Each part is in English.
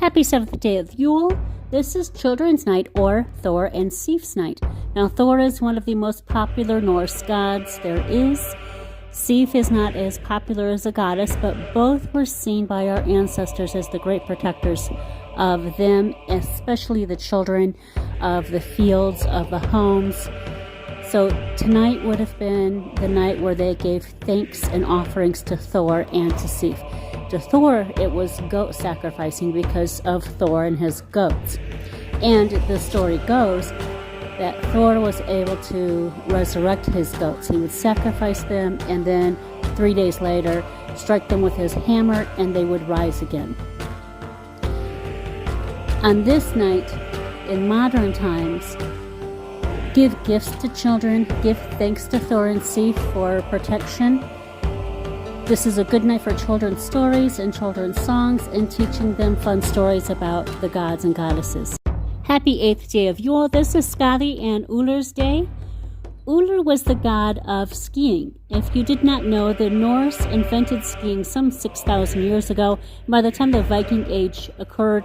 Happy 7th day of Yule. This is Children's Night, or Thor and Sif's Night. Now, Thor is one of the most popular Norse gods there is. Sif is not as popular as a goddess, but both were seen by our ancestors as the great protectors of them, especially the children, of the fields, of the homes. So tonight would have been the night where they gave thanks and offerings to Thor and to Sif. To Thor, it was goat sacrificing because of Thor and his goats. And the story goes that Thor was able to resurrect his goats. He would sacrifice them and then 3 days later strike them with his hammer and they would rise again. On this night, in modern times, give gifts to children, give thanks to Thor and Sif for protection. This is a good night for children's stories and children's songs and teaching them fun stories about the gods and goddesses. Happy 8th day of Yule. This is Skadi and Ullr's day. Ullr was the god of skiing. If you did not know, the Norse invented skiing some 6,000 years ago. By the time the Viking Age occurred,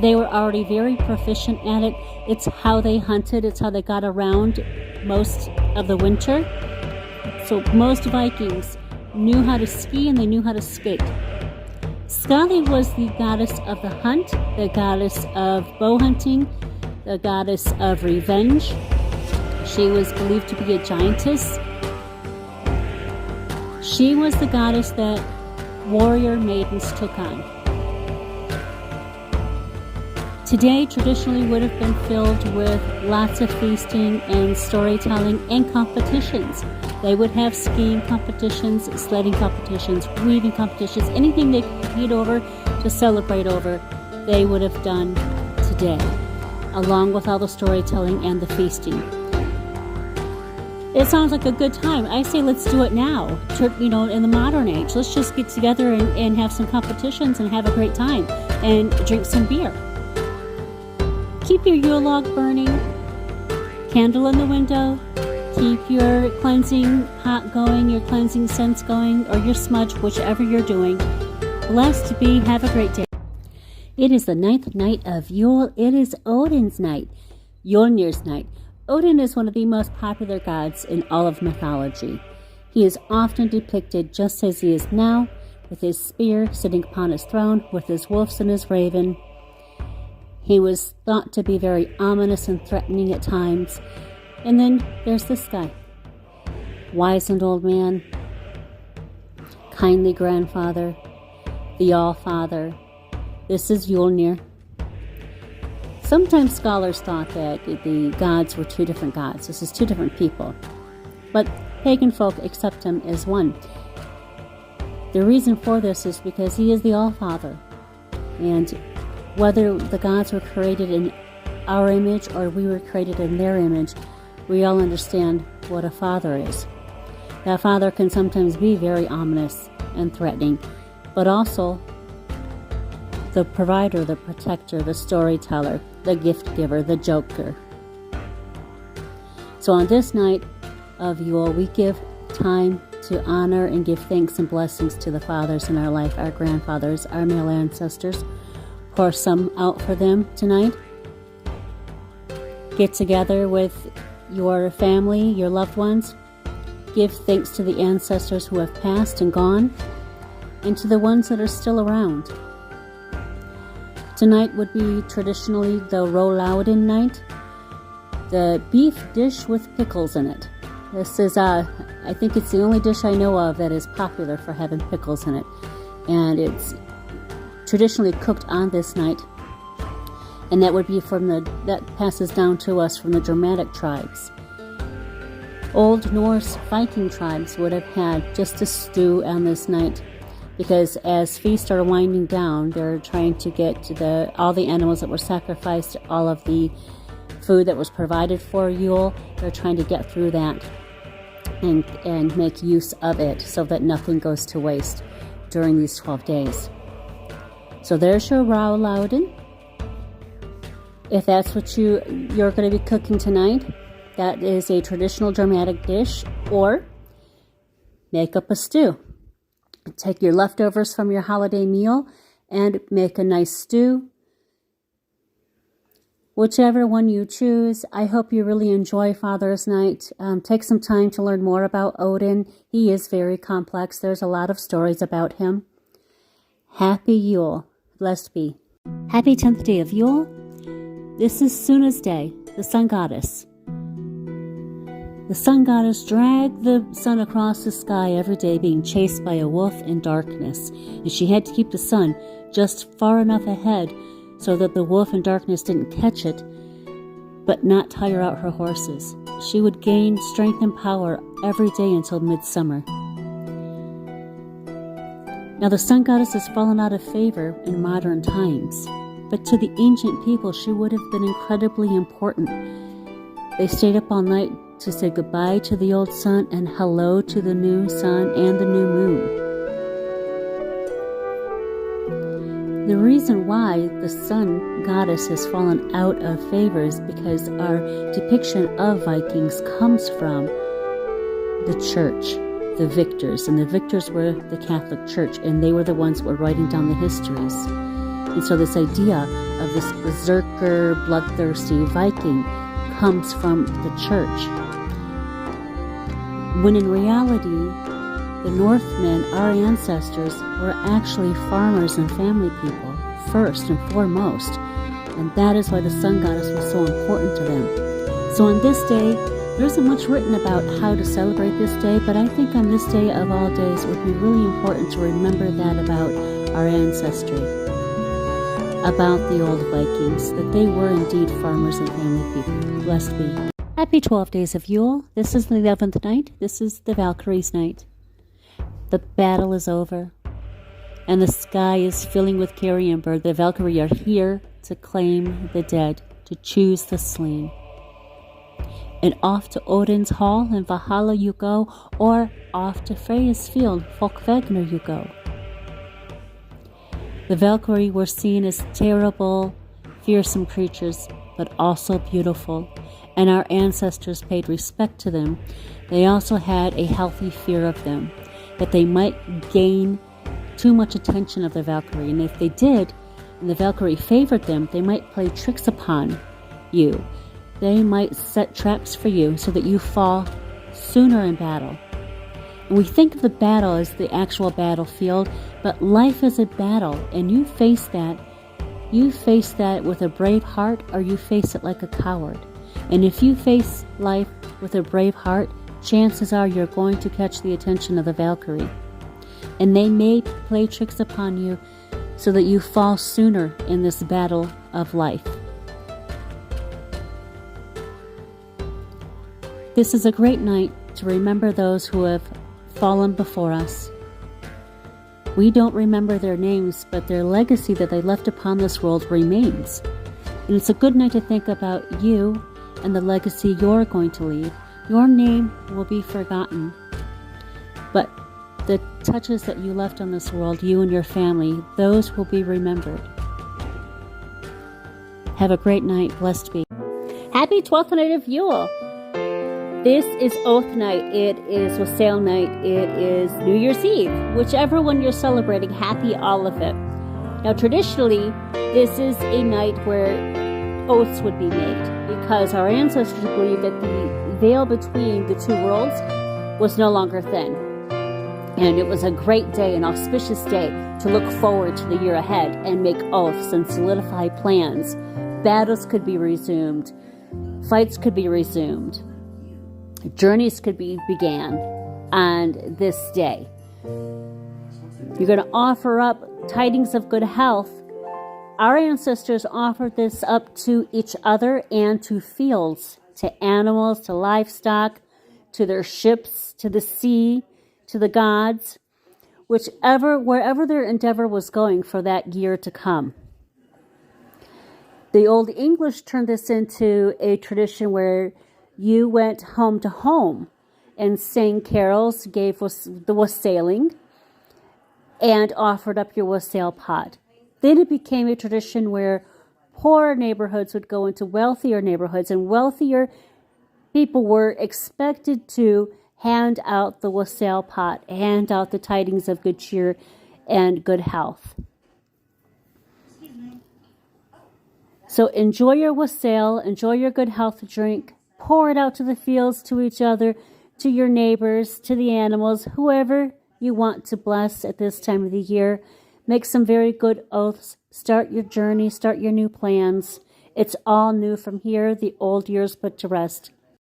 they were already very proficient at it. It's how they hunted. It's how they got around most of the winter. So most Vikings knew how to ski and they knew how to skate. Skadi was the goddess of the hunt, the goddess of bow hunting, the goddess of revenge. She was believed to be a giantess. She was the goddess that warrior maidens took on. Today traditionally would have been filled with lots of feasting and storytelling and competitions. They would have skiing competitions, sledding competitions, weaving competitions, anything they could compete over to celebrate over, they would have done today, along with all the storytelling and the feasting. It sounds like a good time. I say let's do it now, in the modern age. Let's just get together and have some competitions and have a great time and drink some beer. Keep your Yule log burning, candle in the window, keep your cleansing pot going, your cleansing scents going, or your smudge, whichever you're doing. Blessed be, have a great day. It is the 9th night of Yule. It is Odin's night, Mjolnir's night. Odin is one of the most popular gods in all of mythology. He is often depicted just as he is now, with his spear sitting upon his throne, with his wolves and his raven. He was thought to be very ominous and threatening at times. And then there's this guy, wizened old man, kindly grandfather, the All-Father. This is Mjolnir. Sometimes scholars thought that the gods were two different gods. This is two different people. But pagan folk accept him as one. The reason for this is because he is the All-Father. And whether the gods were created in our image or we were created in their image, we all understand what a father is. That father can sometimes be very ominous and threatening, but also the provider, the protector, the storyteller, the gift giver, the joker. So on this night of Yule, we give time to honor and give thanks and blessings to the fathers in our life, our grandfathers, our male ancestors. Pour some out for them tonight. Get together with your family, your loved ones. Give thanks to the ancestors who have passed and gone, and to the ones that are still around. Tonight would be traditionally the Rollowden night, the beef dish with pickles in it. This is, I think it's the only dish I know of that is popular for having pickles in it. And it's traditionally cooked on this night. And that would be that passes down to us from the Germanic tribes. Old Norse Viking tribes would have had just a stew on this night, because as feasts are winding down, they're trying to get to all the animals that were sacrificed, all of the food that was provided for Yule. They're trying to get through that and make use of it so that nothing goes to waste during these 12 days. So there's your Rollowden. If that's what you're going to be cooking tonight, that is a traditional Germanic dish, or make up a stew. Take your leftovers from your holiday meal and make a nice stew. Whichever one you choose, I hope you really enjoy Father's Night. Take some time to learn more about Odin. He is very complex. There's a lot of stories about him. Happy Yule. Blessed be. Happy 10th day of Yule. This is Suna's day, the sun goddess. The sun goddess dragged the sun across the sky every day, being chased by a wolf in darkness. And she had to keep the sun just far enough ahead so that the wolf in darkness didn't catch it, but not tire out her horses. She would gain strength and power every day until midsummer. Now the sun goddess has fallen out of favor in modern times, but to the ancient people she would have been incredibly important. They stayed up all night to say goodbye to the old sun and hello to the new sun and the new moon. The reason why the sun goddess has fallen out of favor is because our depiction of Vikings comes from the church, the victors. And the victors were the Catholic Church, and they were the ones that were writing down the histories. And so this idea of this berserker, bloodthirsty Viking comes from the church. When in reality, the Northmen, our ancestors, were actually farmers and family people, first and foremost, and that is why the sun goddess was so important to them. So on this day, there isn't much written about how to celebrate this day, but I think on this day of all days, it would be really important to remember that about our ancestry, about the old Vikings, that they were indeed farmers and family people. Blessed be. Happy 12 days of Yule. This is the 11th night. This is the Valkyries' night. The battle is over, and the sky is filling with carrion bird. The Valkyrie are here to claim the dead, to choose the slain. And off to Odin's hall in Valhalla you go, or off to Freya's field, Folkvegner, you go. The Valkyrie were seen as terrible, fearsome creatures, but also beautiful, and our ancestors paid respect to them. They also had a healthy fear of them, that they might gain too much attention of the Valkyrie. And if they did, and the Valkyrie favored them, they might play tricks upon you. They might set traps for you so that you fall sooner in battle. And we think of the battle as the actual battlefield, but life is a battle, and you face that. You face that with a brave heart, or you face it like a coward. And if you face life with a brave heart, chances are you're going to catch the attention of the Valkyrie. And they may play tricks upon you so that you fall sooner in this battle of life. This is a great night to remember those who have fallen before us. We don't remember their names, but their legacy that they left upon this world remains. And it's a good night to think about you and the legacy you're going to leave. Your name will be forgotten, but the touches that you left on this world, you and your family, those will be remembered. Have a great night. Blessed be. Happy 12th night of Yule. This is Oath Night. It is Wassail Night. It is New Year's Eve. Whichever one you're celebrating, happy all of it. Now, traditionally, this is a night where oaths would be made, because our ancestors believed that the veil between the two worlds was no longer thin. And it was a great day, an auspicious day, to look forward to the year ahead and make oaths and solidify plans. Battles could be resumed. Fights could be resumed. Journeys could be began on this day. You're going to offer up tidings of good health. Our ancestors offered this up to each other and to fields, to animals, to livestock, to their ships, to the sea, to the gods, wherever their endeavor was going for that year to come. The Old English turned this into a tradition where you went home to home and sang carols, gave the wassailing, and offered up your wassail pot. Then it became a tradition where poorer neighborhoods would go into wealthier neighborhoods, and wealthier people were expected to hand out the wassail pot, hand out the tidings of good cheer and good health. So enjoy your wassail, enjoy your good health drink, pour it out to the fields, to each other, to your neighbors, to the animals, whoever you want to bless at this time of the year. Make some very good oaths. Start your journey, start your new plans. It's all new from here, the old years put to rest.